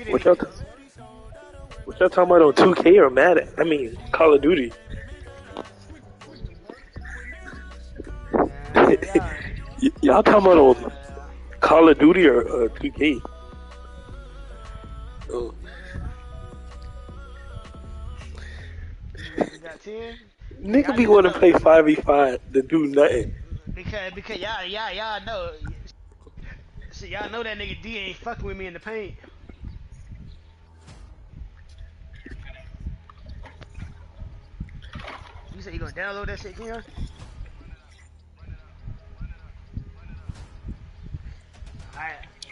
What y'all, what y'all talking about on 2K or Madden? I mean, Call of Duty. Yeah. Y'all talking about on Call of Duty or 2K? Oh. You got 10? Nigga Y'all be niggas want to know. play 5v5 to do nothing. Because y'all know. See, y'all know that nigga D ain't fucking with me in the paint. You said you gonna download that shit, Keon?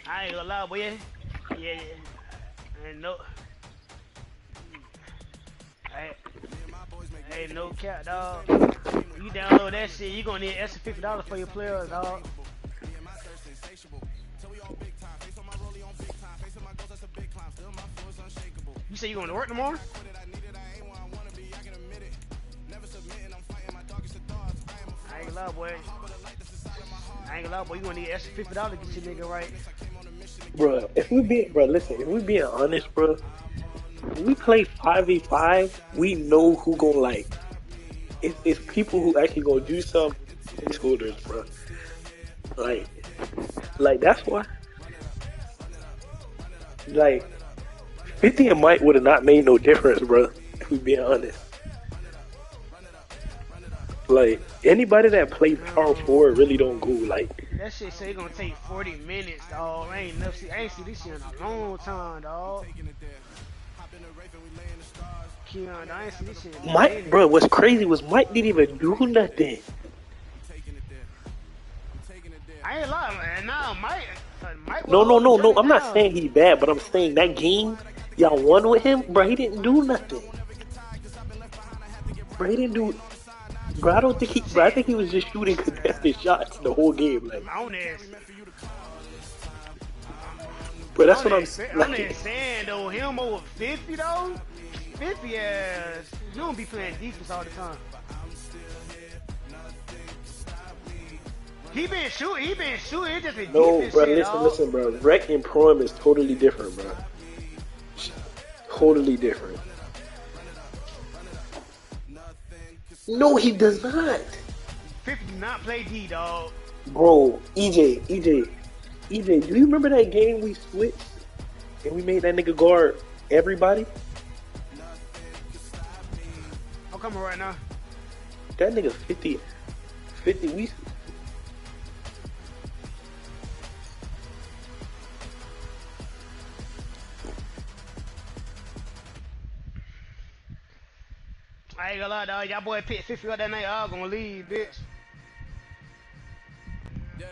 I ain't gonna lie, boy. Yeah. And no. I ain't no cap, dog. You download that shit, you gonna need extra $50 for your players, dog. You say you going to work tomorrow? I ain't gonna lie, boy. You gonna need extra $50 to get your nigga right. Listen, if we being honest, bro, when we play 5v5, we know who gonna like. It's people who actually gonna do some placeholders, bro. Like, that's why. Like, 50 and Mike would have not made no difference, bro. If we being honest. Like, anybody that play power forward really don't go like. That shit say gonna take 40 minutes, dog. I ain't see this shit in a long time, dog. Keon, I ain't see this shit in a Mike, minute. bro, what's crazy was Mike didn't even do nothing. I ain't lying, man. Nah, Mike No, was no, holding no, no. Johnny I'm not down. saying he bad, but I'm saying that game y'all won with him, bro. He didn't do nothing. Bro, he didn't do. Bro, I don't think he. Bro, I Shit. think he was just shooting contested shots the whole game. Like, On this. bro, that's what I'm On like. that saying though, him over 50 though. 50 ass. You don't be playing defense all the time. He been shooting. It's just a No, defense bro. shit, dog. Listen, bro. Rec and Prime is totally different, bro. Totally different. No, he does not. 50 do not play D, dog. Bro, EJ, do you remember that game we switched and we made that nigga guard everybody? I'm coming right now. That nigga 50, we. I ain't gonna lie, dog. Y'all boy picked 50 up that night. Y'all gonna leave, bitch. Yeah.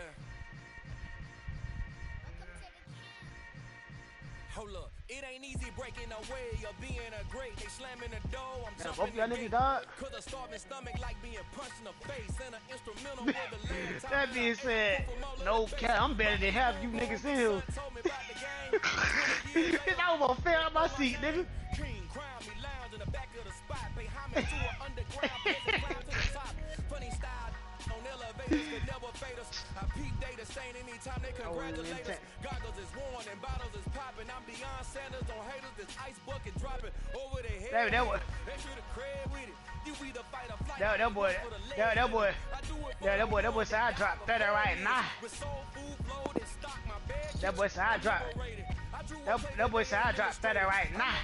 Hold up. It ain't easy breaking away or being a great. They slamming the door. I'm Both of y'all niggas died. Cause a starving stomach like being punched in the face and an instrumental with the last That being said, no cap. I'm better than half you niggas in here. It's almost fell out my seat, nigga. King crown me lounge in the back of the spot. Pay homage to an underground place and climb to the top. Funny style on elevators could never fade us. I peep data stain anytime they congratulate us. Goggles is worn and bottles is popping. I'm beyond Sanders on haters. This ice bucket dropping over their head. That boy. They should have cred with it. You either fight or flight. That boy said I dropped 30 right now. That boy said I dropped. That boy said I dropped 30 right now.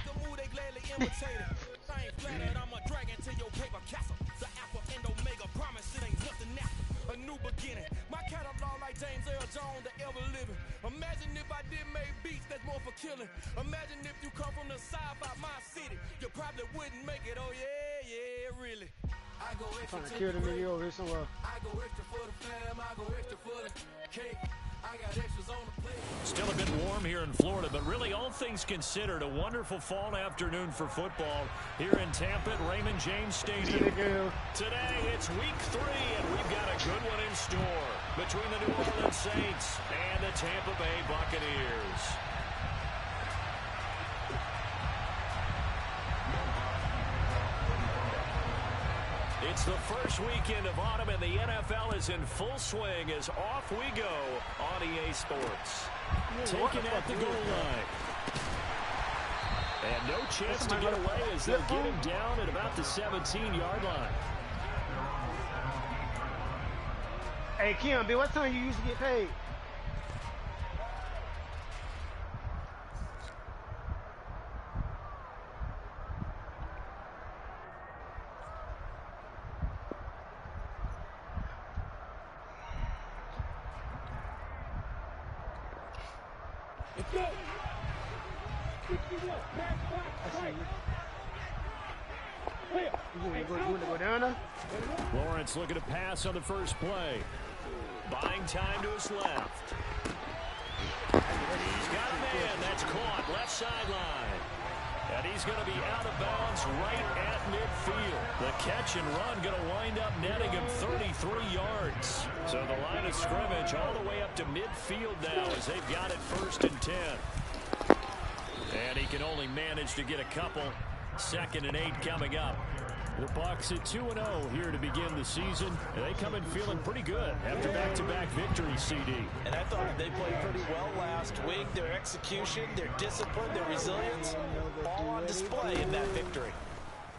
A new beginning. My catalog like James Earl Jones, the ever living. Imagine if I did make beats that's more for killing. Imagine if you come from the south out my city. You probably wouldn't make it. Oh yeah, really. I go extra Trying to kill the nigga over here somewhere. I go extra for the fam. I go extra for the cake. I got extras on the plate. Still a bit warm here in Florida, but really all things considered, a wonderful fall afternoon for football here in Tampa at Raymond James Stadium. Today it's week 3, and we've got a good one in store between the New Orleans Saints and the Tampa Bay Buccaneers. It's the first weekend of autumn, and the NFL is in full swing as off we go on EA Sports. Taken at the goal line. And no chance to get away as they'll get him down at about the 17-yard line. Hey, Kim, B, what time you used to get paid? You want to go down there? Lawrence looking to pass on the first play. Buying time to his left. He's got a man. That's caught. Left sideline. And he's going to be out of bounds right at midfield. The catch and run going to wind up netting him 33 yards. So the line of scrimmage all the way up to midfield now as they've got it 1st and 10. And he can only manage to get a couple. 2nd and 8 coming up. The Bucs at 2-0 here to begin the season. And they come in feeling pretty good after back-to-back victories, CD. And I thought they played pretty well last week. Their execution, their discipline, their resilience, all on display in that victory.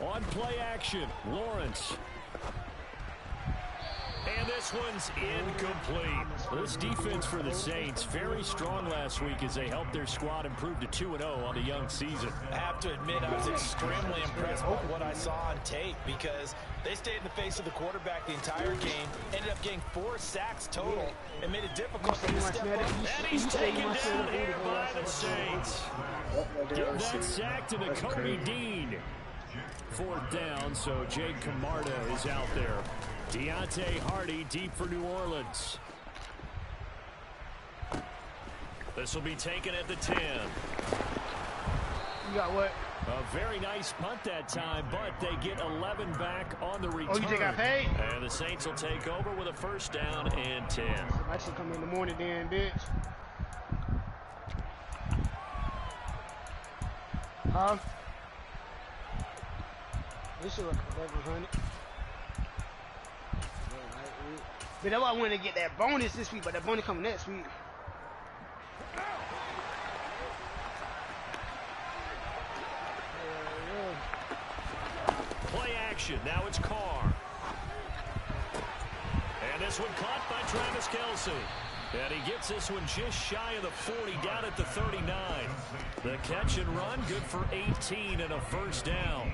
On play action, Lawrence. And this one's incomplete. This defense for the Saints, very strong last week as they helped their squad improve to 2-0 on the young season. I have to admit, I was extremely impressed with what I saw on tape because they stayed in the face of the quarterback the entire game, ended up getting 4 sacks total, and made it difficult for him to step up. And he's taken down here by the Saints. Give that sack to the Cody Dean. 4th down, so Jake Camarda is out there. Deontay Hardy deep for New Orleans. This will be taken at the 10. You got what? A very nice punt that time, but they get 11 back on the return. Oh, you just got paid? And the Saints will take over with a 1st down and 10. I should come in the morning then, bitch. Huh? This should look 1100. But that's why I wanted to get that bonus this week, but that bonus coming next week. Play action. Now it's Carr. And this one caught by Travis Kelce. And he gets this one just shy of the 40, down at the 39. The catch and run, good for 18 and a 1st down.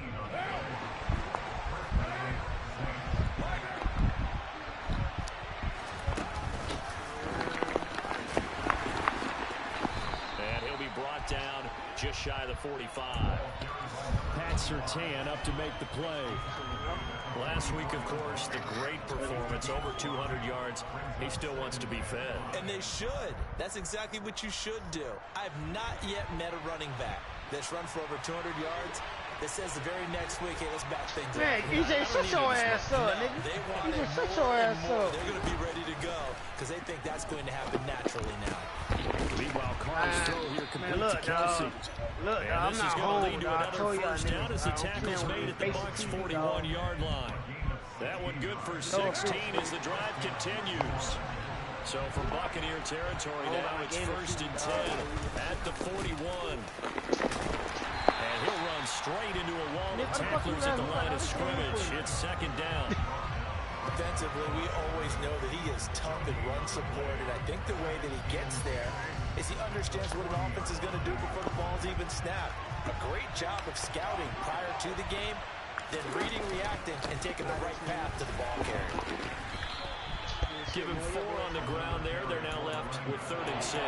Down just shy of the 45. Pat Surtain up to make the play. Last week, of course, the great performance, over 200 yards. He still wants to be fed. And they should. That's exactly what you should do. I've not yet met a running back that's run for over 200 yards that says the very next week, hey, let's back things up. Man, EJ, shut your ass up, nigga. They want EJ, it shut more your and ass more. up. They're going to be ready to go because they think that's going to happen naturally now. Meanwhile, Carr's throw here complete look, to Kelce. Look, And I'm this not is going home, to lead to another 1st down as the tackle's made at the Bucs' 41-yard line. That one good for 16 as the drive continues. So from Buccaneer territory now, it's 1st and 10 at the 41. And he'll run straight into a wall of tacklers at the line of scrimmage. It's 2nd down. Defensively, we always know that he is tough and run support, and I think the way that he gets there is he understands what an offense is going to do before the ball's even snapped. A great job of scouting prior to the game, then reading, reacting, and taking the right path to the ball carrier. Give him 4 on the ground there. They're now left with 3rd and 6.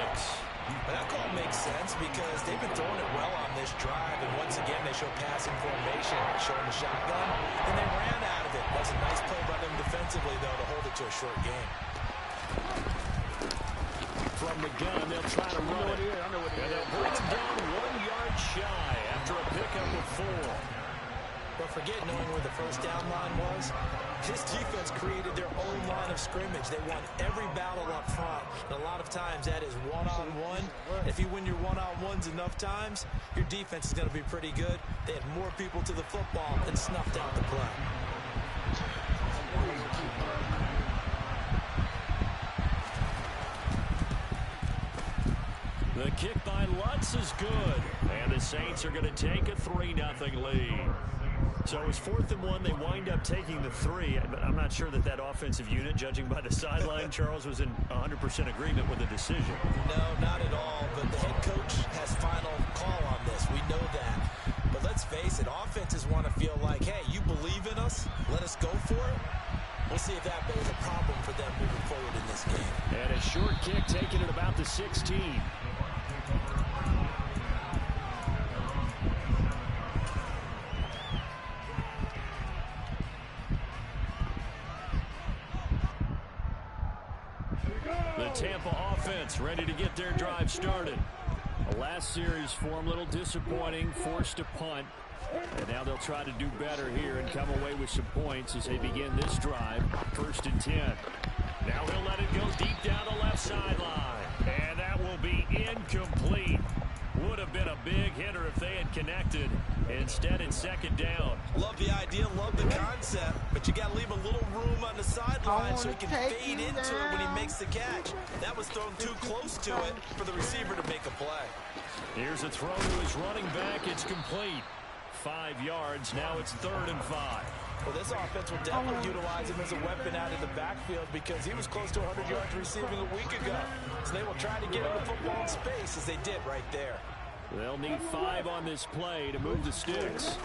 But that call makes sense because they've been throwing it well on this drive, and once again they show passing formation, showing the shotgun, and they ran out of it. That's a nice play by them defensively, though, to hold it to a short game. From the gun, they'll try to run it. And they'll bring him down 1 yard shy after a pickup of 4. But forget knowing where the 1st down line was. This defense created their own line of scrimmage. They won every battle up front. And a lot of times that is one-on-one. If you win your one-on-ones enough times, your defense is going to be pretty good. They had more people to the football and snuffed out the play. The The kick by Lutz is good. And the Saints are going to take a 3-0 lead. So it was 4th and 1. They wind up taking the 3. But I'm not sure that that offensive unit, judging by the sideline, Charles, was in 100% agreement with the decision. No, not at all. But the head coach has final call on this. We know that. But let's face it, offenses want to feel like, hey, you believe in us? Let us go for it. We'll see if that is a problem for them moving forward in this game. And a short kick taken at about the 16. The Tampa offense ready to get their drive started. The last series for them, a little disappointing, forced a punt. And now they'll try to do better here and come away with some points as they begin this drive. 1st and 10. Now he'll let it go deep down the left sideline. And that will be incomplete. Would have been a big hitter if they had connected. Instead, it's 2nd down. Love the idea, love the concept, but you got to leave a little room on the sideline so he can fade into it when he makes the catch. That was thrown too close to it for the receiver to make a play. Here's a throw to his running back. It's complete. 5 yards. Now it's 3rd and 5. Well, this offense will definitely utilize him as a weapon out of the backfield because he was close to 100 yards receiving a week ago. So they will try to get him the football in space as they did right there. They'll need 5 on this play to move the sticks.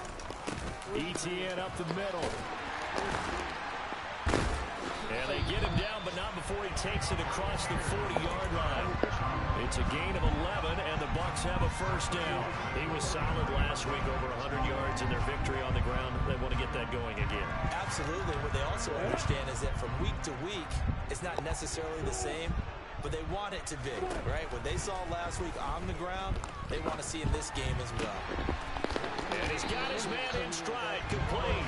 ETN up the middle. And they get him down, but not before he takes it across the 40-yard line. It's a gain of 11, and the Bucs have a 1st down. He was solid last week, over 100 yards in their victory on the ground. They want to get that going again. Absolutely. What they also understand is that from week to week, it's not necessarily the same, but they want it to be, right? What they saw last week on the ground, they want to see in this game as well. And he's got his man in stride, complete.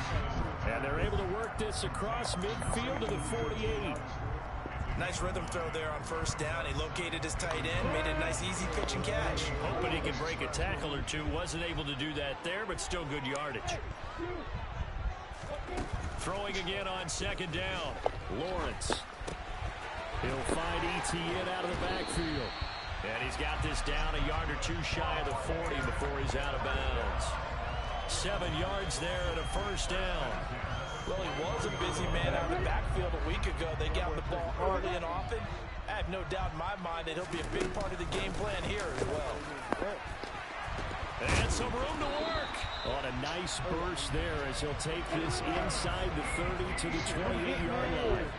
And they're able to work this across midfield to the 48. Nice rhythm throw there on 1st down. He located his tight end, made a nice easy pitch and catch. Hoping he could break a tackle or two. Wasn't able to do that there, but still good yardage. Throwing again on 2nd down. Lawrence. He'll find ETN out of the backfield. And he's got this down a yard or two shy of the 40 before he's out of bounds. 7 yards there and a 1st down. Well, he was a busy man out of the backfield a week ago. They got the ball early and often. I have no doubt in my mind that he'll be a big part of the game plan here as well. And some room to work. On a nice burst there as he'll take this inside the 30 to the 28-yard line.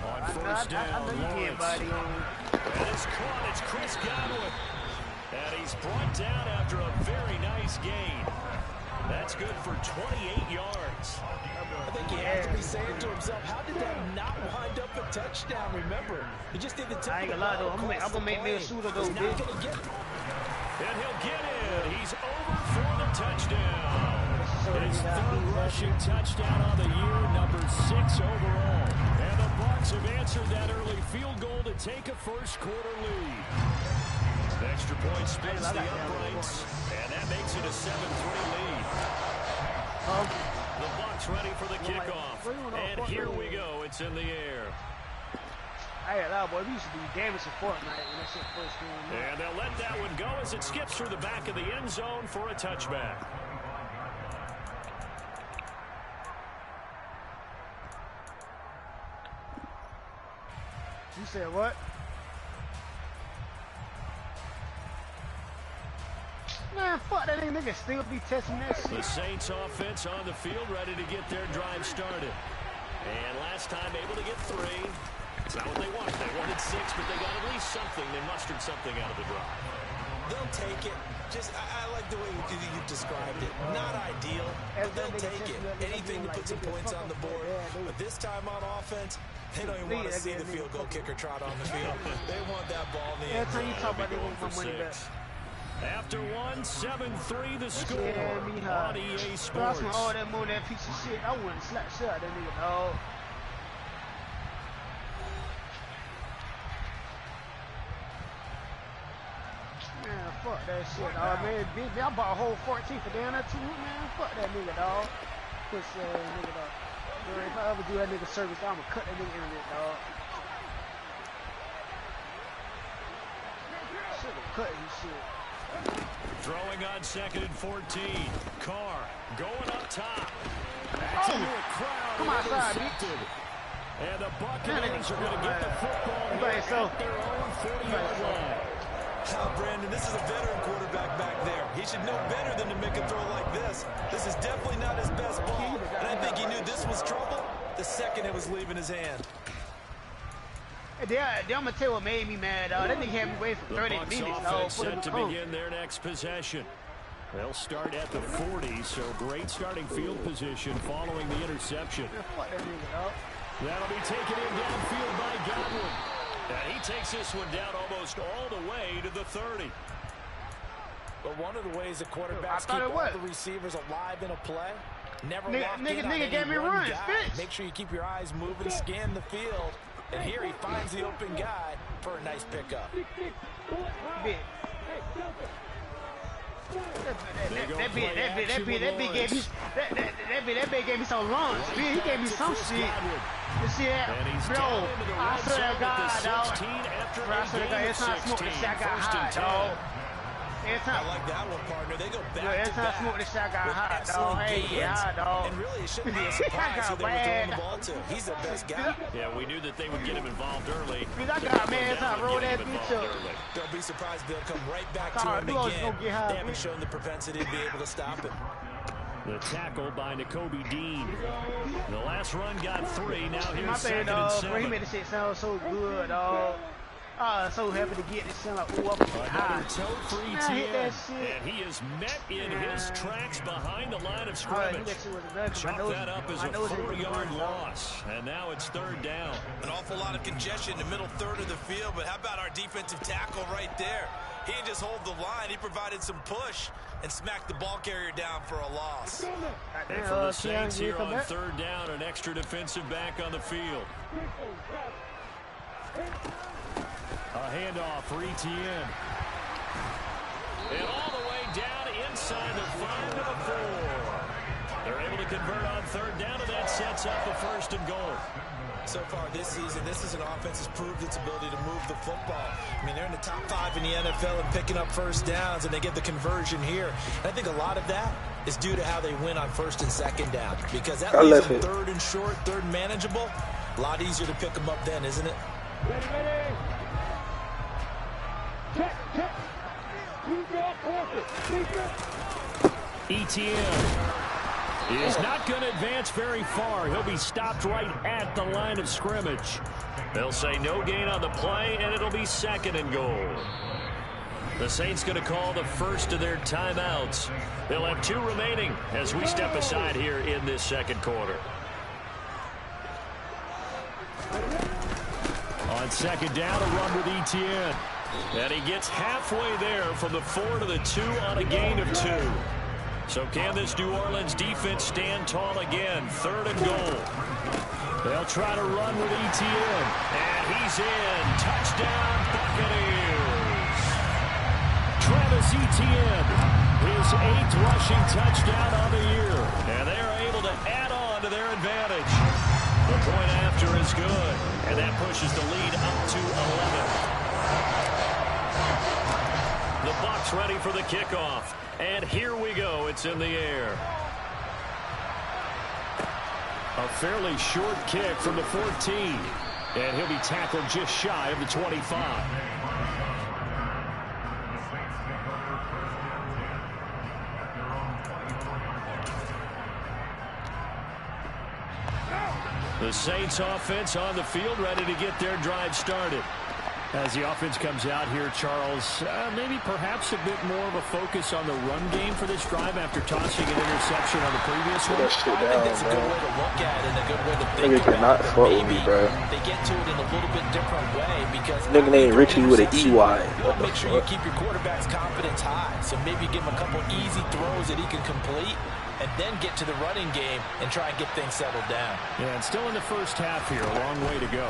On 1st down, Lawrence. And it's caught. It's Chris Godwin. And he's brought down after a very nice gain. That's good for 28 yards. I think he has to be saying to himself, how did that not wind up a touchdown? Remember, he just did the tip. I ain't gonna lie though, I'm gonna make me a shooter though, bitch. And he'll get in. He's over for the touchdown. His 3rd rushing touchdown on the year, number 6 overall. And the Bucs have answered that early field goal to take a 1st quarter lead. Extra point spins the uprights, and that makes it a 7-3 lead. The Bucs ready for the kickoff, and here we go. It's in the air. I ain't lie, boy. We used to be damaged in Fortnite when that shit first came out. And they'll let that one go as it skips through the back of the end zone for a touchback. You said what? Man, fuck that nigga still be testing that shit. The Saints offense on the field ready to get their drive started. And last time able to get 3. It's not what they wanted. They wanted 6, but they got at least something. They mustered something out of the drive. They'll take it. Just, I like the way you described it. Not ideal, but they'll take it. Anything to put some points on the board. But this time on offense, they don't even want to see the field goal kicker trot on the field. They want that ball in the end zone. Every time you talk about they want my money back. After 7-3 the score on EA Sports. I spent all that money, that piece of shit. I wouldn't slap shit out that nigga, dog. Man, fuck that shit, dog, man. Bitch, I bought a whole 14 for down there too, man. Fuck that nigga, dog. Push that nigga, dog. Man, if I ever do that nigga service, I'ma cut that nigga internet, dog. cut his shit. Throwing on 2nd and 14. Carr going up top. Oh, come outside, intercepted. And the Buccaneers are going to get the football at their own 40-yard line. Brandon, this is a veteran quarterback back there. He should know better than to make a throw like this. This is definitely not his best ball. And I think he knew this was trouble the second it was leaving his hand. I'm going to tell you what made me mad, dog. That nigga had me waiting for 30 minutes, dog. Set to begin their next possession. They'll start at the 40, so great starting field position following the interception. Fuck that nigga, dog. That'll be taken in downfield by Godwin. And he takes this one down almost all the way to the 30. But one of the ways the quarterbacks keep all the receivers alive in a play, never lock in on any one guy. Make sure you keep your eyes moving, scan the field. And here he finds the open guy for a nice pickup. That big gave me some lungs. He gave me some shit. You see that? Bro, I swear to God, dog. I swear to God, it's not smoke the shit, I got hot, dog. I like that one, partner. They go back every time I smoke this shit, I got hot, dog. Hey, get hot, dog. And really, it shouldn't be a surprise who they were throwing the ball to. He's the best guy. Yeah, we knew that they would get him involved early. I got man, I roll that bitch up. Don't be surprised they'll come right back to him again. They haven't shown the propensity to be able to stop him. The tackle by Nakobe Dean. The last run got 3. Now here's my 2nd and 7. He made the shit sound so good, dog. So happy to get this sound like, ooh, I'm another toe for ETN. And he is met in his tracks behind the line of scrimmage. Chalk that up as a 4-yard loss. And now it's 3rd down. An awful lot of congestion in the middle third of the field, but how about our defensive tackle right there? He didn't just hold the line, he provided some push and smacked the ball carrier down for a loss. And for the Saints here on 3rd down, an extra defensive back on the field. A handoff for ETN. And all the way down inside the 5 to the 4. They're able to convert on 3rd down, and that sets up a 1st and goal. So far this season, this is an offense that's proved its ability to move the football. I mean, they're in the top 5 in the NFL and picking up 1st downs, and they get the conversion here. And I think a lot of that is due to how they win on 1st and 2nd down. Because that leaves them 3rd and short, 3rd and manageable. A lot easier to pick them up then, isn't it? Ready. ETN is not going to advance very far. He'll be stopped right at the line of scrimmage. They'll say no gain on the play, and it'll be 2nd and goal. The Saints going to call the first of their timeouts. They'll have 2 remaining as we step aside here in this 2nd quarter. On 2nd down, a run with ETN. And he gets halfway there from the 4 to the 2 on a gain of 2. So can this New Orleans defense stand tall again? 3rd and goal. They'll try to run with ETN. And he's in. Touchdown, Buccaneers. Travis Etienne, his 8th rushing touchdown on the year. And they're able to add on to their advantage. The point after is good. And that pushes the lead up to 11. The Bucs ready for the kickoff. And here we go. It's in the air. A fairly short kick from the 14. And he'll be tackled just shy of the 25. The Saints offense on the field ready to get their drive started. As the offense comes out here, Charles, maybe perhaps a bit more of a focus on the run game for this drive after tossing an interception on the previous one. That shit I think that's a good way to look at it and a good way to think nigga cannot about it. fuck with me, bro. They get to it in a little bit different way because Nigga named Richie with an EY. you want to make sure you keep your quarterback's confidence high. So maybe give him a couple easy throws that he can complete and then get to the running game and try and get things settled down. Yeah, and still in the first half here, a long way to go.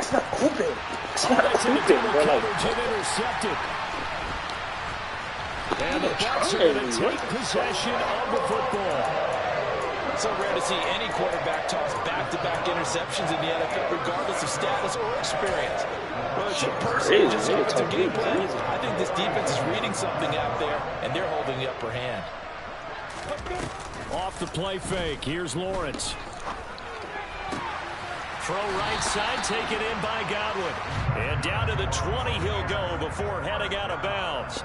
It's not open. It's not open. They're like, intercepted. And the Bucs are going to take possession of the football. It's so rare to see any quarterback toss back-to-back interceptions in the NFL, regardless of status or experience. Well, it's personally discovered game plan. I think this defense is reading something out there, and they're holding the upper hand. Off the play fake. Here's Lawrence. Throw right side, taken in by Godwin. And down to the 20 he'll go before heading out of bounds.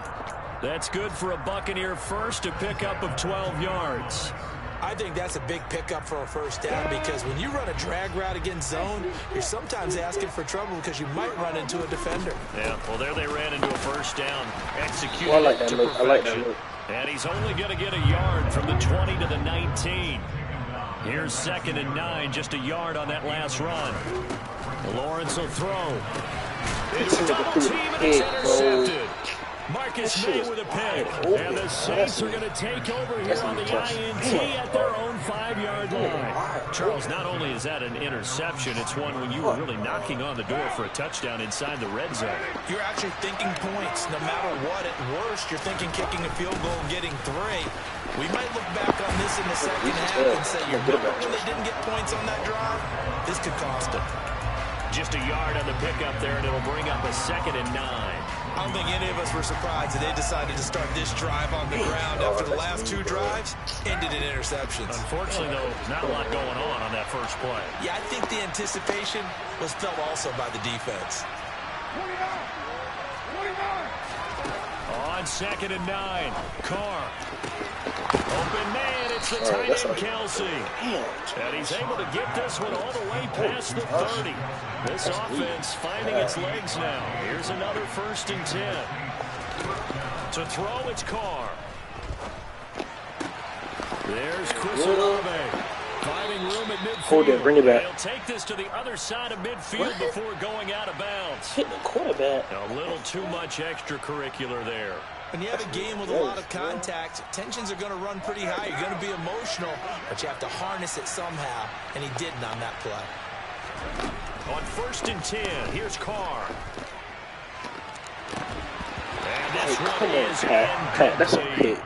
That's good for a Buccaneer first, a pickup of 12 yards. I think that's a big pickup for a first down because when you run a drag route against zone, you're sometimes asking for trouble because you might run into a defender. Yeah, well, there they ran into a first down. Executed I like that to look. perfection. I like that look. And he's only going to get a yard from the 20 to the 19. Here's 2nd and 9, just a yard on that last run. Lawrence will throw. It's double team and it's intercepted. Marcus May with a pick. And the Saints are going to take over here on the INT at their own 5-yard line. Charles, not only is that an interception, it's one when you were really knocking on the door for a touchdown inside the red zone. You're actually thinking points. No matter what, at worst, you're thinking kicking a field goal and getting 3. We might look back on this in the second half and say, you remember when they didn't get points on that drive? This could cost them. Just a yard on the pickup there, and it'll bring up a 2nd and 9. I don't think any of us were surprised that they decided to start this drive on the ground after the last 2 drives ended in interceptions. Unfortunately, though, not a lot going on that first play. Yeah, I think the anticipation was felt also by the defense. On 2nd and 9, Carr. Open man, it's the tight end, Kelsey. And he's able to get this one all the way past the 30. This offense finding its legs now. Here's another 1st and 10. To throw, it's Carr. There's Chris Olave. Finding room at midfield. Hold it, bring it back. He'll take this to the other side of midfield before going out of bounds. Hit the quarterback. A little too much extracurricular there. When you have a game with a lot of contact, tensions are going to run pretty high. You're going to be emotional, but you have to harness it somehow, and he didn't on that play. On 1st and 10, here's Carr. And this one is Pat, that's a pick.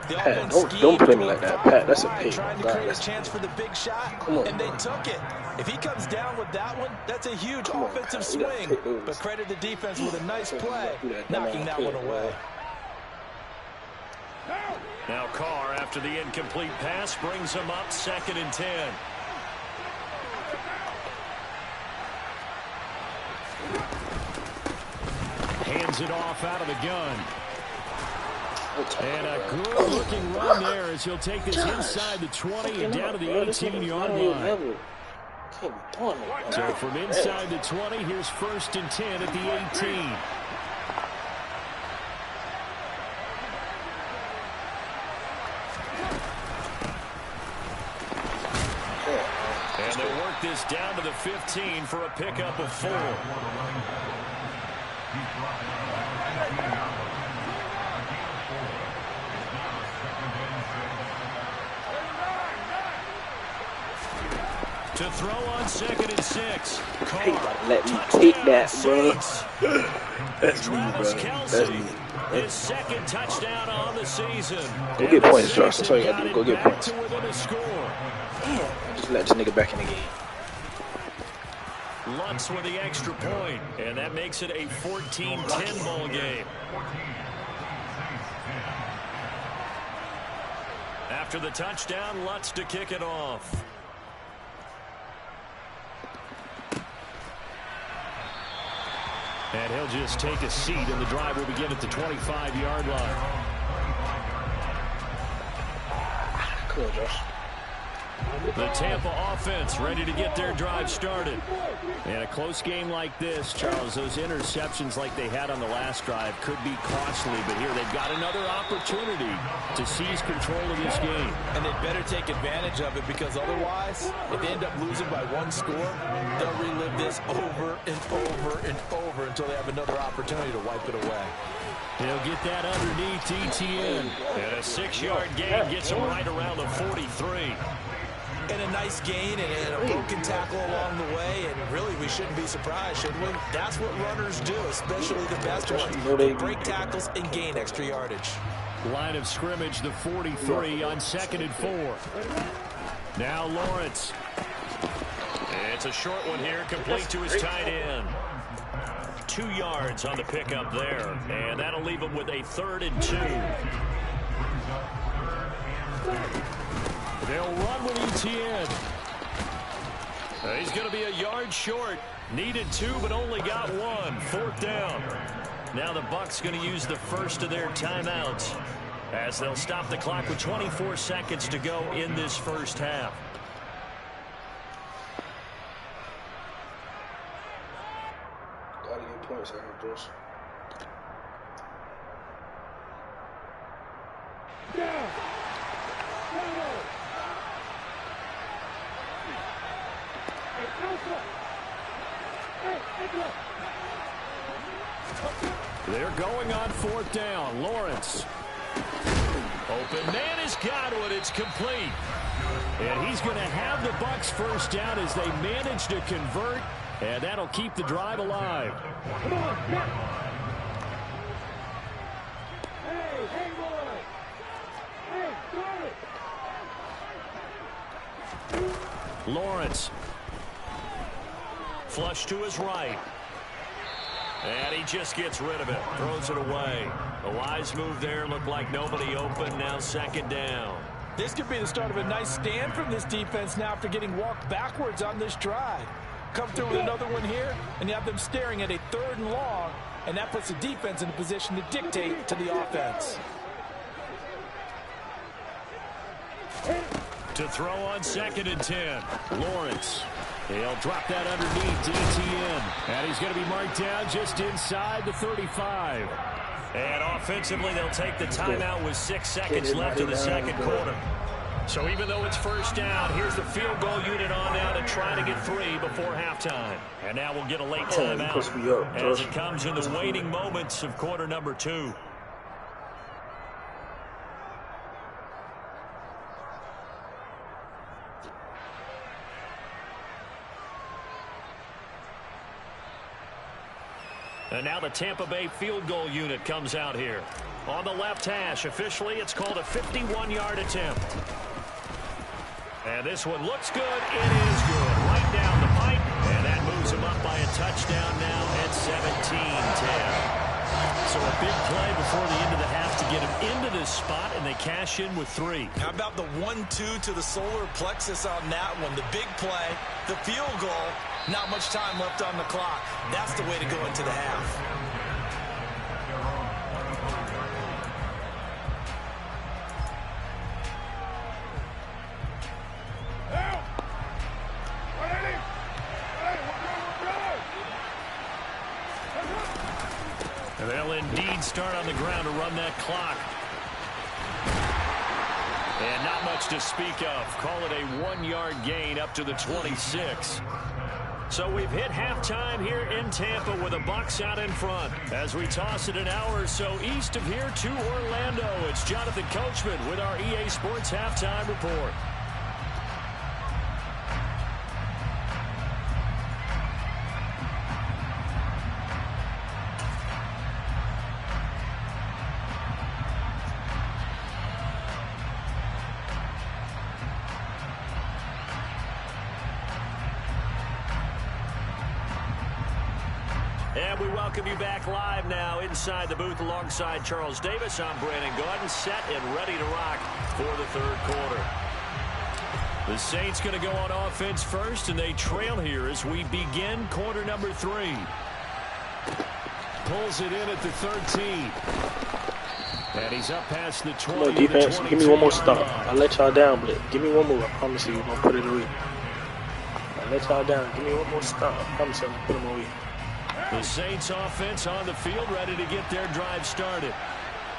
Pat, don't play me like that, Pat. That's a pick. Trying to create a chance for the big shot, and they took it. If he comes down with that one, that's a huge offensive swing. But credit the defense with a nice play, knocking that one away. Now Carr, after the incomplete pass, brings him up 2nd and 10. Hands it off out of the gun. And a good-looking run there as he'll take this inside the 20 and down to the 18-yard line. So from inside the 20, here's 1st and 10 at the 18. And they'll work this down to the 15 for a pickup of 4. To throw on 2nd and 6. Carr. Let me take that, bro. That's me, Travis bro. Kelsey, That's me. his 2nd touchdown on the season. Go get points, Josh. That's all you gotta do. Go get points. To within a score. Just let this nigga back in the game. Lutz with the extra point, and that makes it a 14-10 ball game. After the touchdown, Lutz to kick it off. And he'll just take a seat, and the drive will begin at the 25-yard line. Come on, Josh. The Tampa offense ready to get their drive started. And a close game like this, Charles, those interceptions like they had on the last drive could be costly. But here they've got another opportunity to seize control of this game. And they'd better take advantage of it because otherwise, if they end up losing by 1 score, they'll relive this over and over and over until they have another opportunity to wipe it away. He'll get that underneath ETN. And a 6-yard gain gets him right around the 43. And a nice gain and a broken tackle along the way, and really we shouldn't be surprised, should we? That's what runners do, especially the best ones. They break tackles and gain extra yardage. Line of scrimmage, the 43 on 2nd and 4. Now Lawrence. It's a short one here, complete to his tight end. 2 yards on the pickup there, and that'll leave him with a 3rd and 2. They'll run with ETN. He's going to be a yard short. Needed 2, but only got 1. 4th down. Now the Bucs going to use the first of their timeouts as they'll stop the clock with 24 seconds to go in this first half. Gotta get points out of this. They're going on 4th down. Lawrence. Open man has got it. It's complete. And he's going to have the Bucs first down as they manage to convert. And that'll keep the drive alive. Come on, hey, boy. Hey, Lawrence. Flush to his right. And he just gets rid of it. Throws it away. A wise move there. Looked like nobody open. Now 2nd down. This could be the start of a nice stand from this defense now after getting walked backwards on this drive. Come through with another one here, and you have them staring at a 3rd and long, and that puts the defense in a position to dictate to the offense. To throw on 2nd and 10. Lawrence. He'll drop that underneath to ETN. And he's going to be marked down just inside the 35. And offensively, they'll take the timeout with 6 seconds left in the 2nd quarter. So even though it's first down, here's the field goal unit on now to try to get 3 before halftime. And now we'll get a late timeout as it comes in the waning moments of quarter number 2. And now the Tampa Bay field goal unit comes out here. On the left hash, officially it's called a 51-yard attempt. And this one looks good. It is good. Right down the pipe. And that moves him up by a touchdown now at 17-10. So a big play before the end of the half to get him into this spot, and they cash in with 3. How about the 1-2 to the solar plexus on that one? The big play, the field goal, not much time left on the clock. That's the way to go into the half. And they'll indeed start on the ground to run that clock. And not much to speak of. Call it a 1-yard gain up to the 26. So we've hit halftime here in Tampa with the Bucs out in front. As we toss it an hour or so east of here to Orlando, it's Jonathan Coachman with our EA Sports Halftime Report. And we welcome you back live now inside the booth alongside Charles Davis. I'm Brandon Gordon, set and ready to rock for the 3rd quarter. The Saints going to go on offense first, and they trail here as we begin quarter number 3. Pulls it in at the 13. And he's up past the 20. Come on, defense. Give me one more stop. I'll let y'all down, but give me one more. I promise you, I'm going to put it away. I'll let y'all down. Give me one more stop. I promise you, I'm going to put them away. The Saints offense on the field, ready to get their drive started.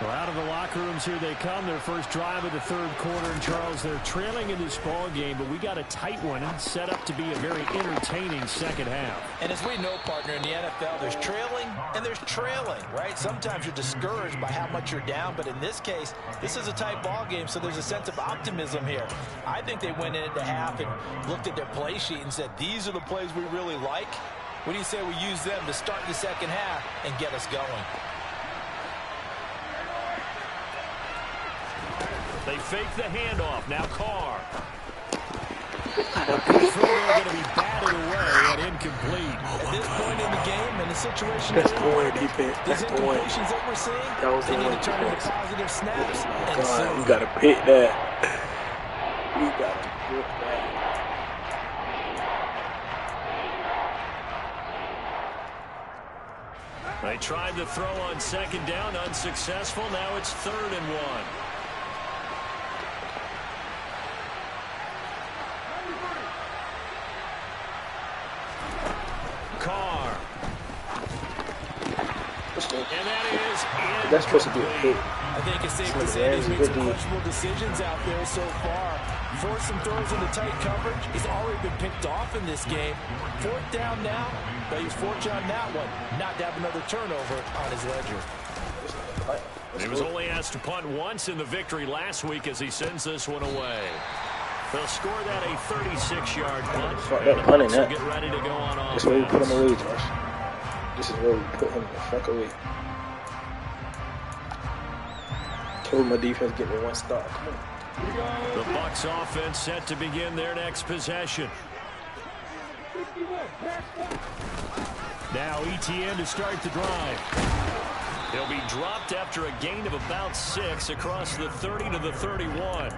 Well, out of the locker rooms here they come. Their first drive of the 3rd quarter. And Charles, they're trailing in this ball game, but we got a tight one and set up to be a very entertaining 2nd half. And as we know, partner, in the NFL, there's trailing and there's trailing, right? Sometimes you're discouraged by how much you're down, but in this case, this is a tight ball game, so there's a sense of optimism here. I think they went into half and looked at their play sheet and said, these are the plays we really like. What do you say we use them to start the 2nd half and get us going? They fake the handoff. Now Carr. Throw there going to be batted away and incomplete. At this point in the game, in the situation That's the one defense. That's the one. that we're seeing, That was the they need one to turn into defense. positive snaps. Oh, And so God, you gotta pick that. You gotta pick that. They tried to throw on second down, unsuccessful. Now it's 3rd and 1. Carr. And that is That's supposed to be a hit. I think it's safe to say he's made some questionable decisions out there so far. Forced some throws into tight coverage. He's already been picked off in this game. 4th down now, but he's fortunate on that one not to have another turnover on his ledger. He was only asked to punt once in the victory last week as he sends this one away. They'll score that a 36-yard punt. Fuck that punting that. Get ready to go on offense. This is where we put him away, Josh. This is where we put him the fuck away. Told my defense get me one stop. Come on. The Bucs offense set to begin their next possession. Now ETN to start the drive. He'll be dropped after a gain of about 6 across the 30 to the 31.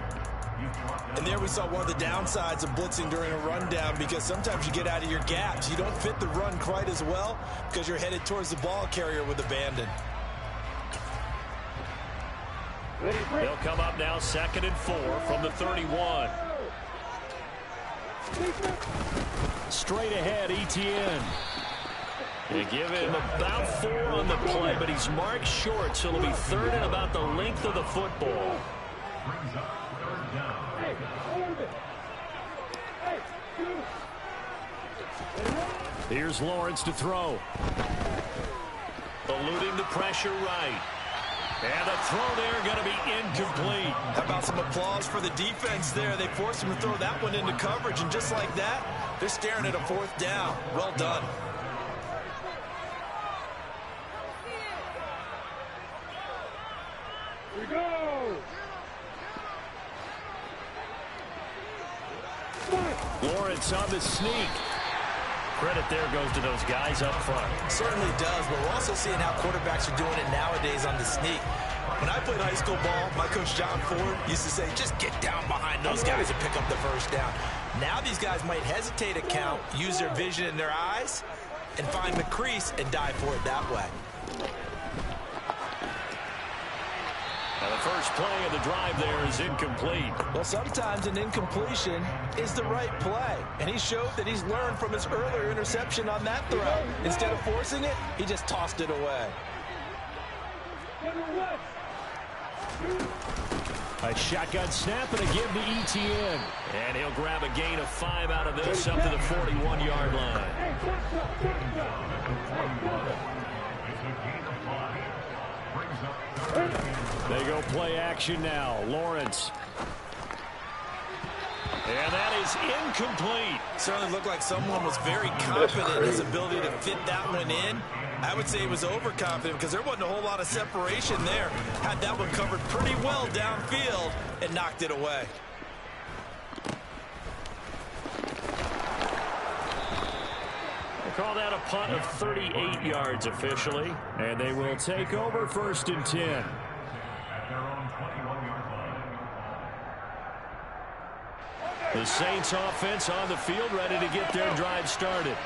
And there we saw one of the downsides of blitzing during a rundown, because sometimes you get out of your gaps. You don't fit the run quite as well because you're headed towards the ball carrier with abandon. They'll come up now 2nd and 4 from the 31. Straight ahead, ETN. They give him about 4 on the play, but he's marked short, so it'll be 3rd and about the length of the football. Here's Lawrence to throw. Eluding the pressure right. And the throw there going to be incomplete. How about some applause for the defense there? They forced him to throw that one into coverage, and just like that, they're staring at a 4th down. Well done. Here we go. Lawrence on the sneak. Credit there goes to those guys up front. Certainly does, but we're also seeing how quarterbacks are doing it nowadays on the sneak. When I played high school ball, my coach John Ford used to say, just get down behind those guys and pick up the 1st down. Now these guys might hesitate a count, use their vision in their eyes, and find the crease and dive for it that way. And the first play of the drive there is incomplete. Well, sometimes an incompletion is the right play, and he showed that he's learned from his earlier interception on that throw. Instead of forcing it, he just tossed it away. A shotgun snap and a give to ETN. And he'll grab a gain of 5 out of this up to the 41-yard line. They go play action now. Lawrence. And that is incomplete. Certainly looked like someone was very confident in his ability to fit that one in. I would say he was overconfident because there wasn't a whole lot of separation there. Had that one covered pretty well downfield and knocked it away. They call that a punt of 38 yards officially. And they will take over 1st and 10. The Saints offense on the field ready to get their drive started.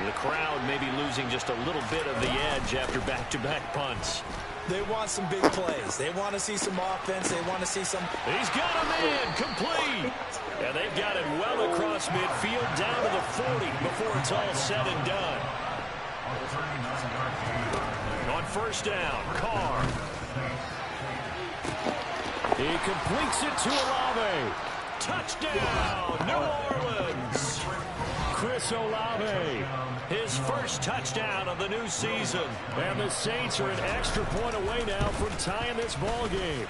The crowd may be losing just a little bit of the edge after back-to-back punts. They want some big plays. They want to see some offense. They want to see some... He's got a man complete. And they've got it well across midfield down to the 40 before it's all said and done. On 1st down, Carr. He completes it to Olave. Touchdown, New Orleans. Chris Olave, his first touchdown of the new season. And the Saints are an extra point away now from tying this ball game.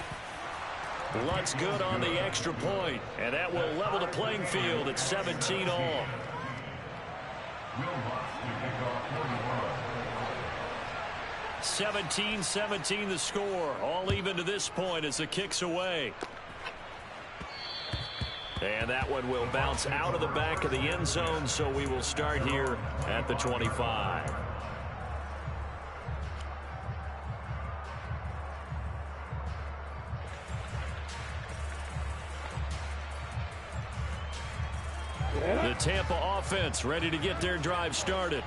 Blood's good on the extra point, and that will level the playing field at 17 all. – 17-17 the score. All even to this point as the kick's away. And that one will bounce out of the back of the end zone, so we will start here at the 25. The Tampa offense ready to get their drive started.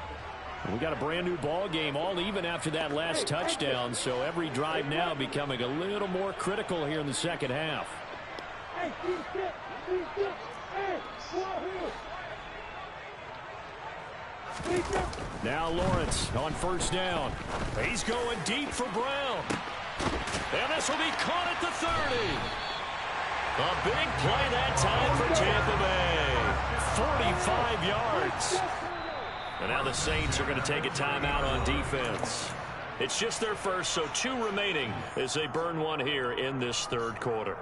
We got a brand new ball game, all even after that last touchdown, so every drive now becoming a little more critical here in the second half. Now Lawrence on first down. He's going deep for Brown. And this will be caught at the 30. A big play that time for Tampa Bay. 45 yards. And now the Saints are going to take a timeout on defense. It's just their first, so 2 remaining as they burn one here in this third quarter.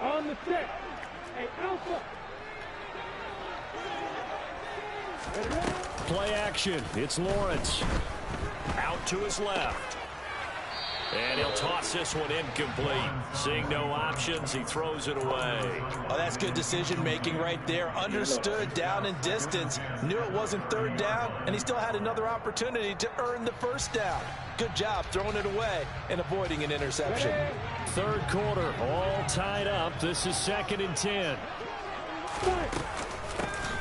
On the set. Hey, Alpha. Play action. It's Lawrence. Out to his left. And he'll toss this one incomplete. Seeing no options, he throws it away. Oh, that's good decision-making right there. Understood down and distance. Knew it wasn't third down, and he still had another opportunity to earn the first down. Good job throwing it away and avoiding an interception. Third quarter, all tied up. This is 2nd and 10.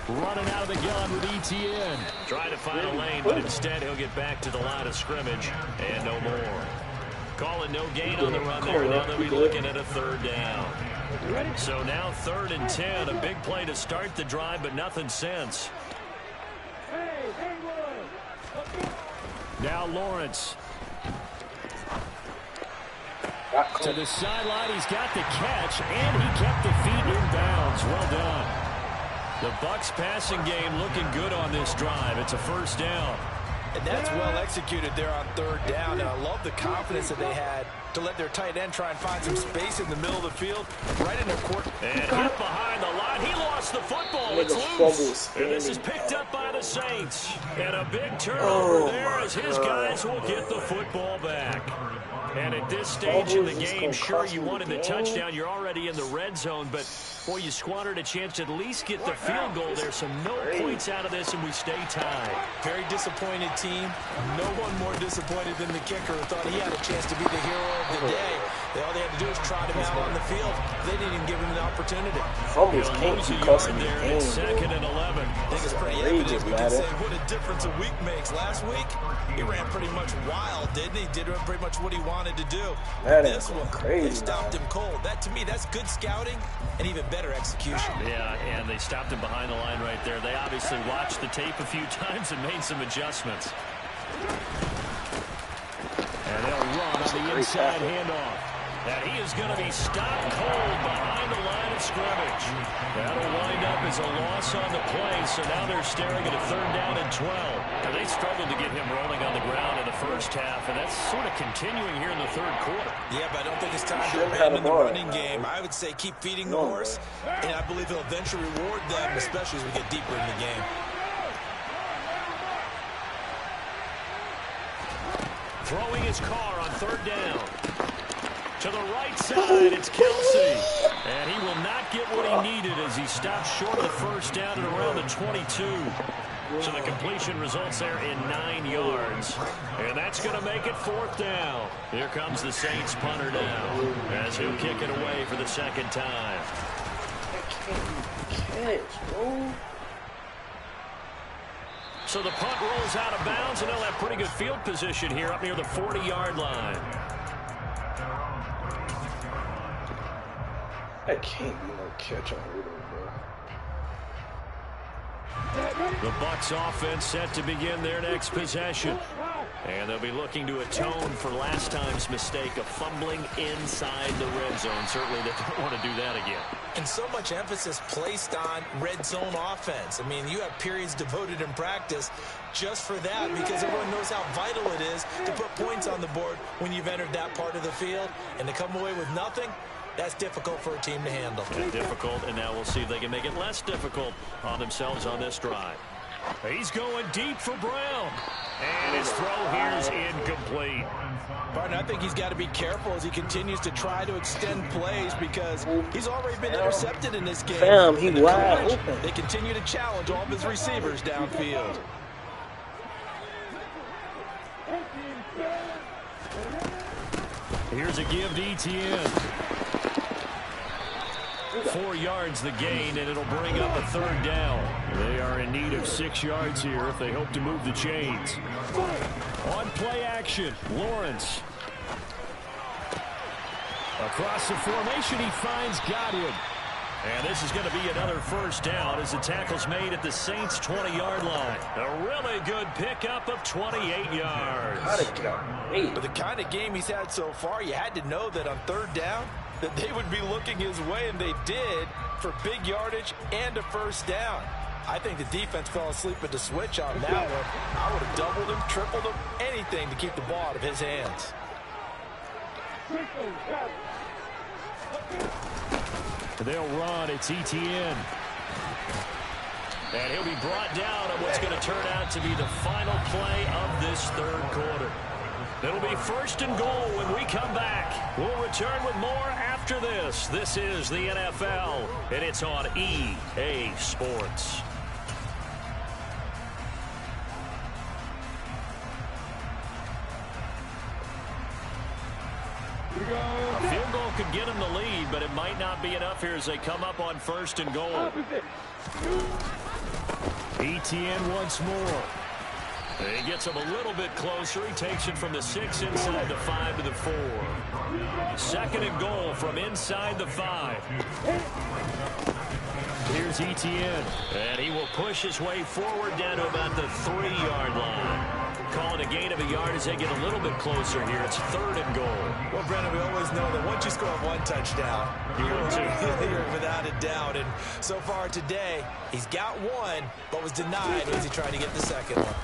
Running out of the gun with ETN. Trying to find a lane, but instead he'll get back to the line of scrimmage and no more. Calling no gain on the run there. Now they'll be looking at a third down. So now 3rd and 10. A big play to start the drive, but nothing since. Now Lawrence. To the sideline. He's got the catch, and he kept the feet in bounds. Well done. The Bucs passing game looking good on this drive. It's a first down. And that's well executed there on 3rd down. And I love the confidence that they had to let their tight end try and find some space in the middle of the field, right in their court. And hit behind the line. He lost the football. It's loose. And this is picked up by the Saints. And a big turnover there as his guys will get the football back. And at this stage in the game, sure, you wanted the touchdown. You're already in the red zone, but boy, you squandered a chance to at least get the field goal there. So no points out of this, and we stay tied. Very disappointed team. No one more disappointed than the kicker who thought he had a chance to be the hero of the day. All they had to do was trot him out on the field. They didn't even give him an opportunity. Almost can't keep costing me there. It's 2nd and 11. I think it's pretty evident. We can say what a difference a week makes. Last week, he ran pretty much wild, didn't he? Did pretty much what he wanted to do. This one, they stopped him cold. That, to me, that's good scouting and even better execution. Yeah, and they stopped him behind the line right there. They obviously watched the tape a few times and made some adjustments. And they'll run on the inside handoff. And he is going to be stopped cold behind the line of scrimmage. That'll wind up as a loss on the play, so now they're staring at a 3rd down and 12. And they struggled to get him rolling on the ground in the first half, and that's sort of continuing here in the 3rd quarter. Yeah, but I don't think it's time to abandon the running game. I would say keep feeding the horse, and I believe he'll eventually reward them, especially as we get deeper in the game. Throwing his car on 3rd down. To the right side, it's Kelsey. And he will not get what he needed as he stops short of the first down at around the 22. So the completion results there in 9 yards. And that's going to make it 4th down. Here comes the Saints punter now as he'll kick it away for the 2nd time. So the punt rolls out of bounds, and they'll have pretty good field position here up near the 40-yard line. That can't be no catch on Rudolph, bro. The Bucs offense set to begin their next possession. And they'll be looking to atone for last time's mistake of fumbling inside the red zone. Certainly they don't want to do that again. And so much emphasis placed on red zone offense. I mean, you have periods devoted in practice just for that because everyone knows how vital it is to put points on the board when you've entered that part of the field. And to come away with nothing, that's difficult for a team to handle. Difficult, and now we'll see if they can make it less difficult on themselves on this drive. He's going deep for Brown. And his throw here is incomplete. Partner, I think he's got to be careful as he continues to try to extend plays because he's already been intercepted in this game. Fam, he wide open. They continue to challenge all of his receivers downfield. Here's a give to Etienne. 4 yards the gain, and it'll bring up a 3rd down. They are in need of 6 yards here if they hope to move the chains. On play action, Lawrence. Across the formation, he finds Godwin. And this is going to be another 1st down as the tackle's made at the Saints' 20-yard line. A really good pickup of 28 yards. But the kind of game he's had so far, you had to know that on 3rd down, that they would be looking his way, and they did, for big yardage and a 1st down. I think the defense fell asleep at the switch on that one. I would have doubled him, tripled him, anything to keep the ball out of his hands. They'll run. It's Etienne. And he'll be brought down on what's going to turn out to be the final play of this 3rd quarter. It'll be 1st and goal when we come back. We'll return with more after this. This is the NFL, and it's on EA Sports. A field goal could get them the lead, but it might not be enough here as they come up on 1st and goal. Etienne once more. He gets him a little bit closer. He takes it from the 6 inside the 5 to the 4. 2nd and goal from inside the 5. Here's Etienne. And he will push his way forward down to about the 3-yard line. Calling a gain of a yard as they get a little bit closer here. It's 3rd and goal. Well, Brandon, we always know that once you score 1 touchdown, you're without a doubt. And so far today, he's got 1, but was denied as he tried to get the 2nd one.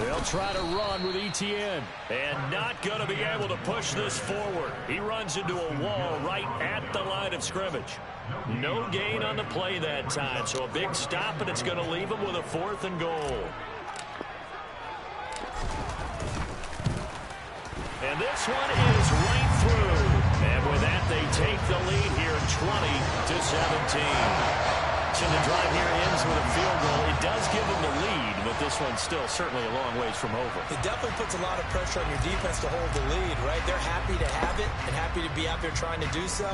They'll try to run with Etienne. And not going to be able to push this forward. He runs into a wall right at the line of scrimmage. No gain on the play that time. So a big stop, and it's going to leave him with a 4th and goal. And this one is right through. And with that, they take the lead here 20-17. So the drive here ends with a field goal. It does give them the lead, but this one's still certainly a long ways from over. It definitely puts a lot of pressure on your defense to hold the lead, right? They're happy to have it and happy to be out there trying to do so.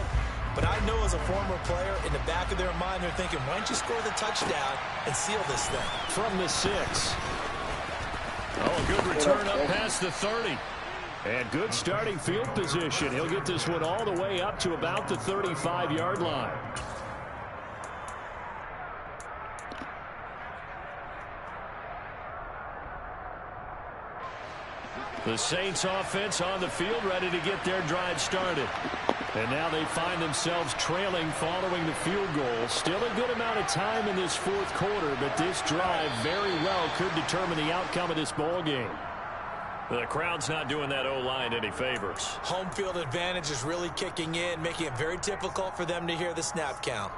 But I know as a former player, in the back of their mind, they're thinking, why don't you score the touchdown and seal this thing? From the 6. Oh, a good return up past the 30. And good starting field position. He'll get this one all the way up to about the 35-yard line. The Saints offense on the field ready to get their drive started. And now they find themselves trailing following the field goal. Still a good amount of time in this 4th quarter, but this drive very well could determine the outcome of this ball game. The crowd's not doing that O-line any favors. Home field advantage is really kicking in, making it very difficult for them to hear the snap count.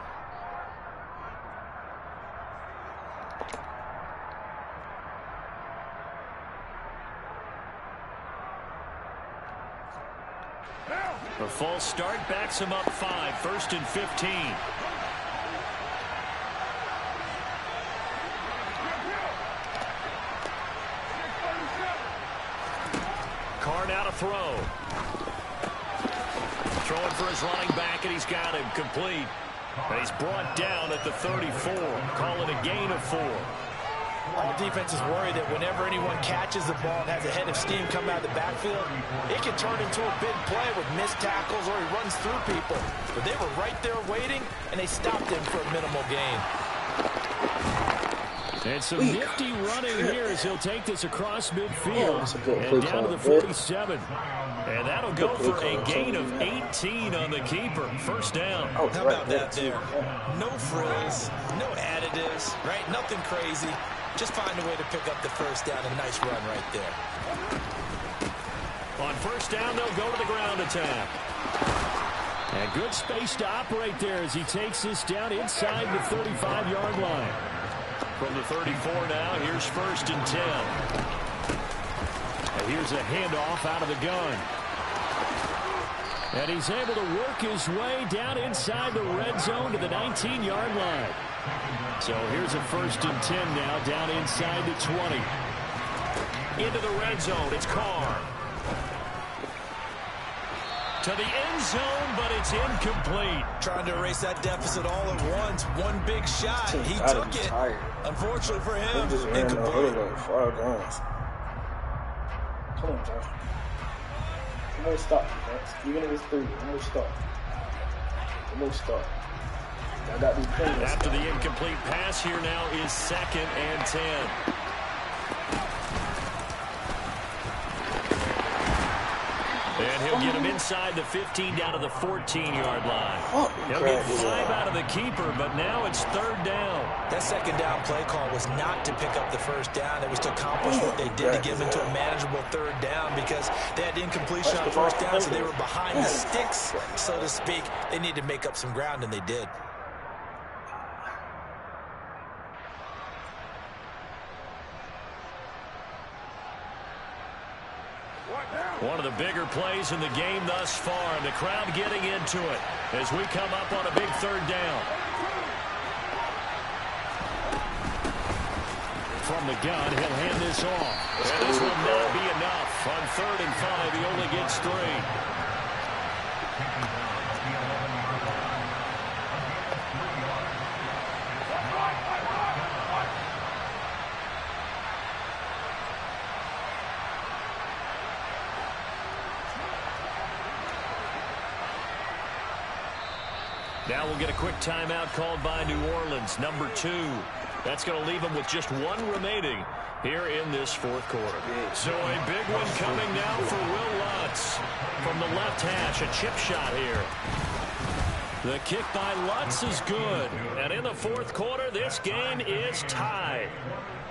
A false start backs him up 5, 1st and 15. Carr now to throw. Throwing for his running back, and he's got him complete. And he's brought down at the 34. Call it a gain of 4. The defense is worried that whenever anyone catches the ball and has a head of steam come out of the backfield, it can turn into a big play with missed tackles or he runs through people. But they were right there waiting, and they stopped him for a minimal gain. And some nifty running here as he'll take this across midfield and down to the 47. And that'll go for a gain of 18 on the keeper. 1st down. How about that there? No frills, no additives, right? Nothing crazy. Just find a way to pick up the 1st down. A nice run right there. On 1st down, they'll go to the ground attack. And good space to operate there as he takes this down inside the 35-yard line. From the 34 now, here's 1st and 10. And here's a handoff out of the gun. And he's able to work his way down inside the red zone to the 19-yard line. So here's a 1st and 10 now, down inside the 20. Into the red zone, it's Carr. To the end zone, but it's incomplete. Trying to erase that deficit all at once. One big shot. He took it. Unfortunately for him, incomplete. Come on, Josh. One more stop, defense. Even if it's 3, one more stop. One more stop. I got these players. After the incomplete pass, here now is 2nd and 10. And he'll get him inside the 15 down to the 14-yard line. He'll get 5 out of the keeper, but now it's 3rd down. That 2nd down play call was not to pick up the 1st down. It was to accomplish what they did to get them into a manageable 3rd down because they had incompletion on 1st down, so they were behind the sticks, so to speak. They needed to make up some ground, and they did. One of the bigger plays in the game thus far, and the crowd getting into it as we come up on a big 3rd down. From the gun, he'll hand this off. And this will not be enough. On 3rd and 5, he only gets 3. Now we'll get a quick timeout called by New Orleans, number 2. That's going to leave them with just 1 remaining here in this 4th quarter. So a big one coming now for Will Lutz. From the left hash, a chip shot here. The kick by Lutz is good. And in the 4th quarter, this game is tied.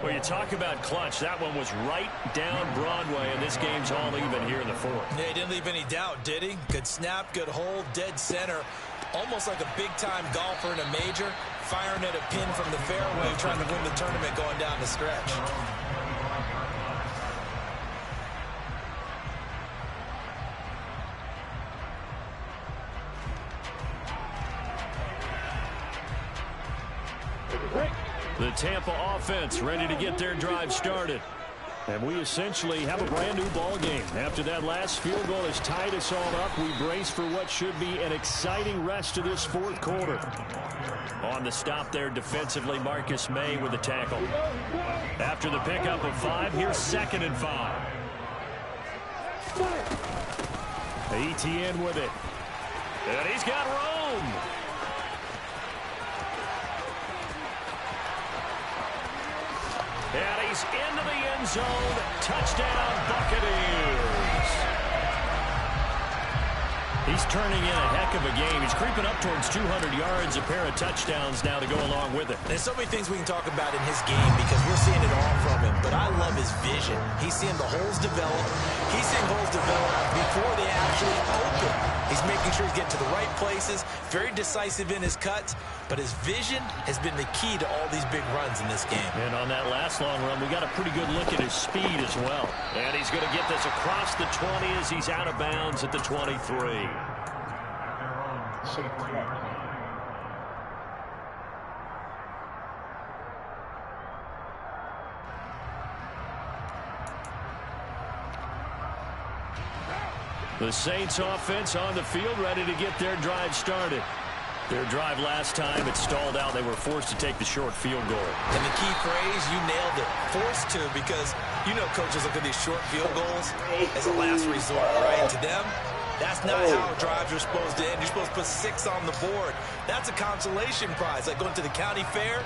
Well, you talk about clutch. That one was right down Broadway, and this game's all even here in the 4th. Yeah, he didn't leave any doubt, did he? Good snap, good hold, dead center. Almost like a big-time golfer in a major, firing at a pin from the fairway, trying to win the tournament going down the stretch. The Tampa offense ready to get their drive started. And we essentially have a brand new ball game. After that last field goal has tied us all up, we brace for what should be an exciting rest of this 4th quarter. On the stop there defensively, Marcus May with the tackle. After the pickup of 5, here's 2nd and 5. Etienne with it. And he's got Rome. And he's into the end zone. Touchdown, Buccaneers. He's turning in a heck of a game. He's creeping up towards 200 yards, a pair of touchdowns now to go along with it. There's so many things we can talk about in his game because we're seeing it all from him. But I love his vision. He's seeing the holes develop. He's seeing holes develop before they actually open. He's making sure he's getting to the right places, very decisive in his cuts, but his vision has been the key to all these big runs in this game. And on that last long run, we got a pretty good look at his speed as well. And he's going to get this across the 20 as he's out of bounds at the 23. The Saints offense on the field ready to get their drive started. Their drive last time, it stalled out. They were forced to take the short field goal. And the key phrase, you nailed it. Forced to, because you know coaches look at these short field goals as a last resort, right? To them, that's not how drives are supposed to end. You're supposed to put 6 on the board. That's a consolation prize. Like going to the county fair,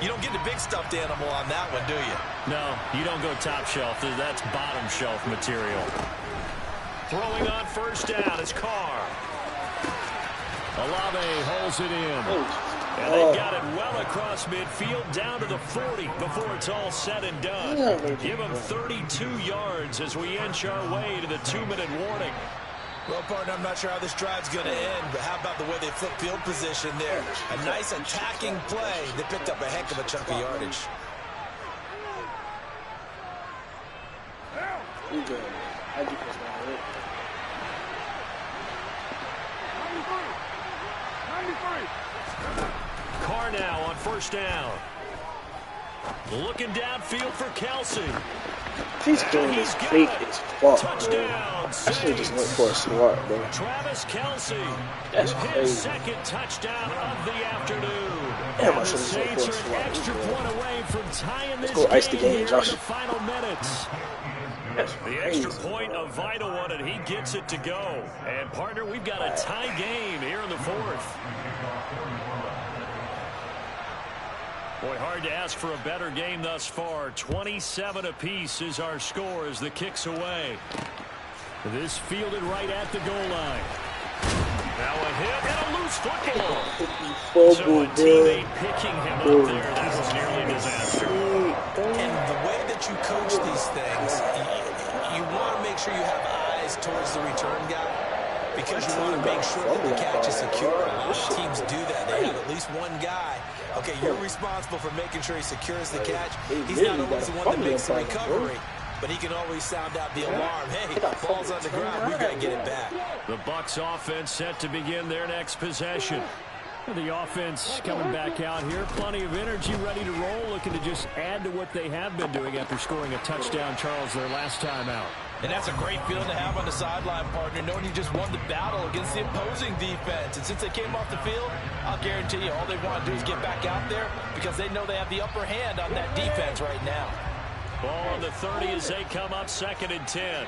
you don't get the big stuffed animal on that one, do you? No, you don't go top shelf. That's bottom shelf material. Throwing on first down is Carr. Olave holds it in. And they've got it well across midfield down to the 40 before it's all said and done. Give them 32 yards as we inch our way to the 2-minute warning. Well, partner, I'm not sure how this drive's going to end, but how about the way they flip field position there? A nice attacking play. They picked up a heck of a chunk of yardage. We good. I do this now, right? 93. Carr now on first down. Looking downfield for Kelsey. He's doing this fake as fuck, bro. Touchdown, I should have just went for a swat, bro. Travis Kelsey. That's his crazy. second touchdown of the afternoon. Damn, I And the should have just went Saints for a are an swat. extra point away from tying this go ice the game, here Josh. in the final minutes. That's The crazy. extra point, a vital one, and he gets it to go. And, partner, we've got a tie game here in the fourth. Boy, hard to ask for a better game thus far. 27 apiece is our score as the kick's away. This fielded right at the goal line. Now a hit and a loose football. So a teammate picking him up there. That was nearly a disaster. And the way that you coach these things, you want to make sure you have eyes towards the return guy, because you want to make sure that the catch is secure. A lot of teams do that. They have at least one guy. Okay, you're responsible for making sure he secures the catch. He's not always the one that makes the recovery, but he can always sound out the alarm. Hey, ball's on the ground. We've got to get it back. The Bucs offense set to begin their next possession. The offense coming back out here. Plenty of energy, ready to roll, looking to just add to what they have been doing after scoring a touchdown, Charles, their last time out. And that's a great feeling to have on the sideline, partner, knowing you just won the battle against the opposing defense. And since they came off the field, I'll guarantee you all they want to do is get back out there, because they know they have the upper hand on that defense right now. Ball on the 30 as they come up 2nd and 10.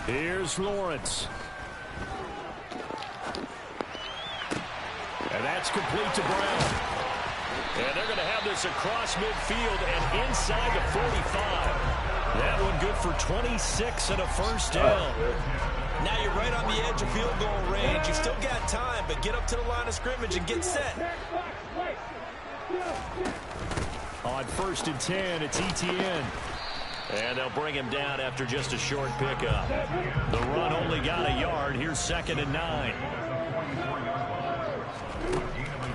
Here's Lawrence. And that's complete to Brown. And they're going to have this across midfield and inside the 45. That one good for 26 and a first down. Now you're right on the edge of field goal range. You've still got time, but get up to the line of scrimmage and get set. On 1st and 10, it's ETN. And they'll bring him down after just a short pickup. The run only got a yard. Here's 2nd and 9.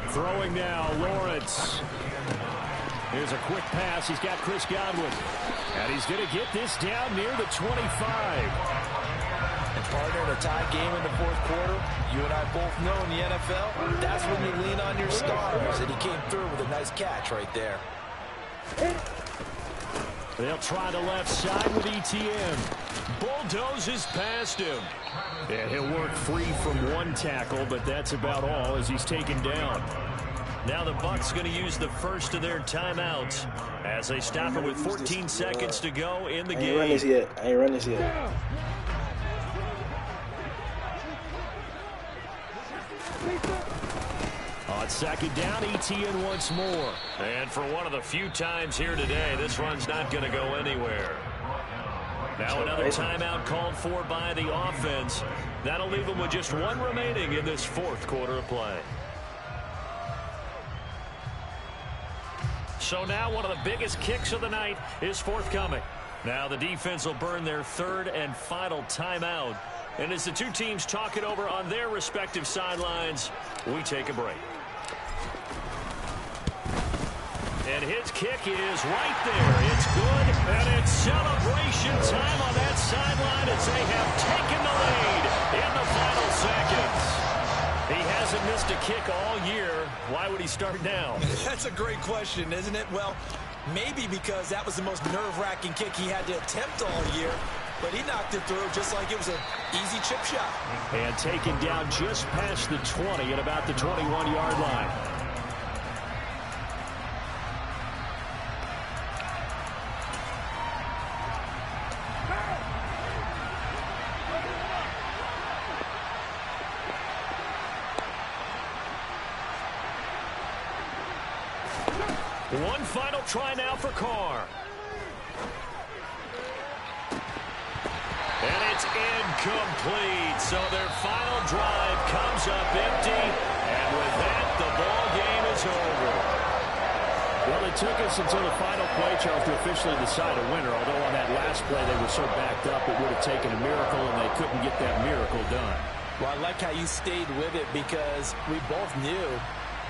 Throwing now, Lawrence. Here's a quick pass. He's got Chris Godwin. And he's going to get this down near the 25. And partner, in a tie game in the fourth quarter, you and I both know in the NFL, that's when you lean on your stars. And he came through with a nice catch right there. They'll try the left side with ETN. Bulldozes past him. And he'll work free from one tackle, but that's about all as he's taken down. Now the Bucs going to use the first of their timeouts as they stop it with 14 seconds to go in the game. I ain't run this yet. On 2nd down, ETN once more. And for one of the few times here today, this run's not going to go anywhere. Now another timeout called for by the offense. That'll leave them with just one remaining in this fourth quarter of play. So now one of the biggest kicks of the night is forthcoming. Now the defense will burn their 3rd and final timeout. And as the two teams talk it over on their respective sidelines, we take a break. And his kick is right there. It's good, and it's celebration time on that sideline as they have taken the lead in the final seconds. He hasn't missed a kick all year. Why would he start now? That's a great question, isn't it? Well, maybe because that was the most nerve-wracking kick he had to attempt all year. But he knocked it through just like it was an easy chip shot. And taken down just past the 20 at about the 21-yard line. One final try now for Carr. And it's incomplete. So their final drive comes up empty. And with that, the ball game is over. Well, it took us until the final play, Charles, to officially decide a winner. Although on that last play they were so backed up it would have taken a miracle, and they couldn't get that miracle done. Well, I like how you stayed with it because we both knew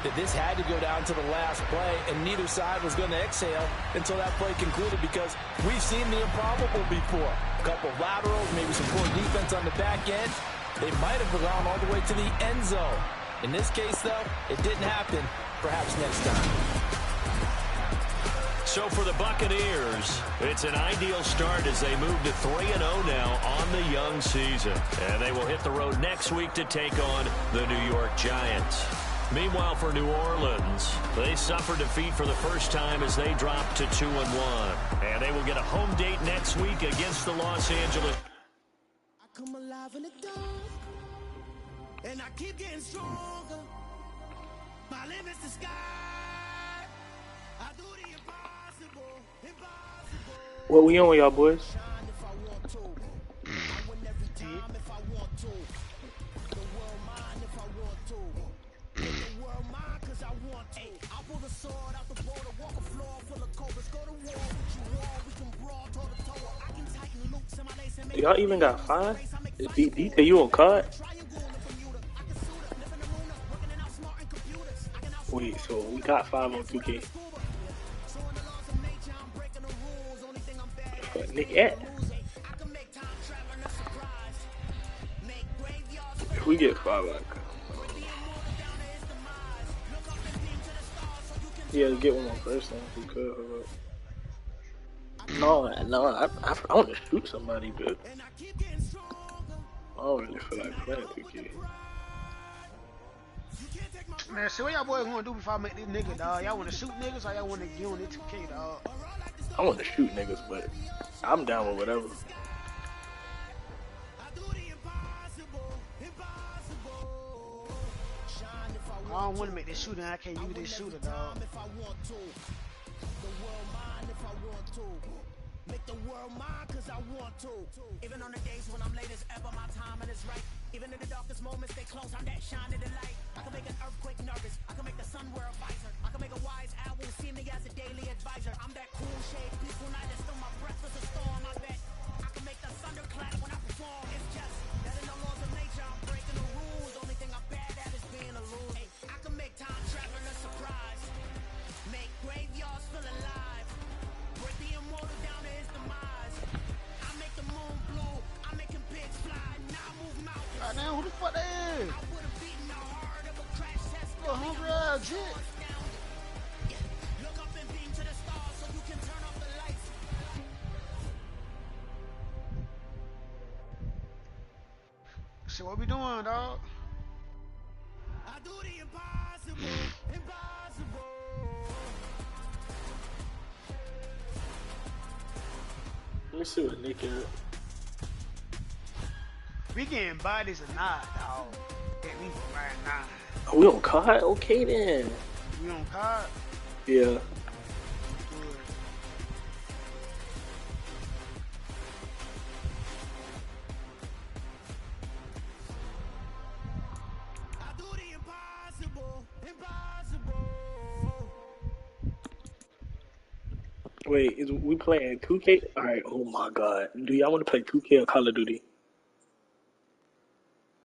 that this had to go down to the last play, and neither side was going to exhale until that play concluded because we've seen the improbable before. A couple of laterals, maybe some poor defense on the back end. They might have gone all the way to the end zone. In this case, though, it didn't happen. Perhaps next time. So for the Buccaneers, it's an ideal start as they move to 3-0 now on the young season. And they will hit the road next week to take on the New York Giants. Meanwhile, for New Orleans, they suffered defeat for the first time as they dropped to 2-1. And they will get a home date next week against the Los Angeles. I come alive in the dark, and I keep getting stronger. My limit's the sky. I do the impossible, impossible. What we on, y'all boys? Y'all even got 5? DT, you on card? Wait, so we got 5 on 2K. What Nick at? If we get 5, like, yeah, get one more person if we could. No, I want to shoot somebody, but I don't really feel like playing 2K. Man, see what y'all boys want to do before I make this nigga, dog? Y'all want to shoot niggas or y'all want to get on this 2K, dog? I want to shoot niggas, but I'm down with whatever. I don't want to make this shooter. I can't use this shooter, dog. Make the world mine cause I want to. Even on the days when I'm late as ever, my timing is right. Even in the darkest moments, they close, I'm that shine in the light. I can make an earthquake nervous. I can make the sun wear a visor. I can make a wise owl see me as a daily advisor. I'm that cool shade, peaceful night that's still my breath is a storm, I bet. I can make the thunder clap when I perform. It's just that in the laws of nature, I'm breaking the rules. Only thing I'm bad at is being a loser. Hey, I can make time traveling a surprise. Make graveyards feel alive. Break the immortal down to his demise. I make the moon blue. I'm making pigs fly. Now I move mountains. God damn, who the fuck that is? I would have beaten the heart of a crash test. Little hungry ass shit. Look up and beam to the stars so you can turn off the lights. See what we doing, dog? I do the impossible. Impossible. Let me see what Nick is. We getting bodies or not, dog? Yeah, we right now. Oh, we on card? Okay then. We on card? Yeah. Good. I do the impossible. Impossible. Wait, is we playing 2K? Alright, oh my god. Do y'all want to play 2K or Call of Duty?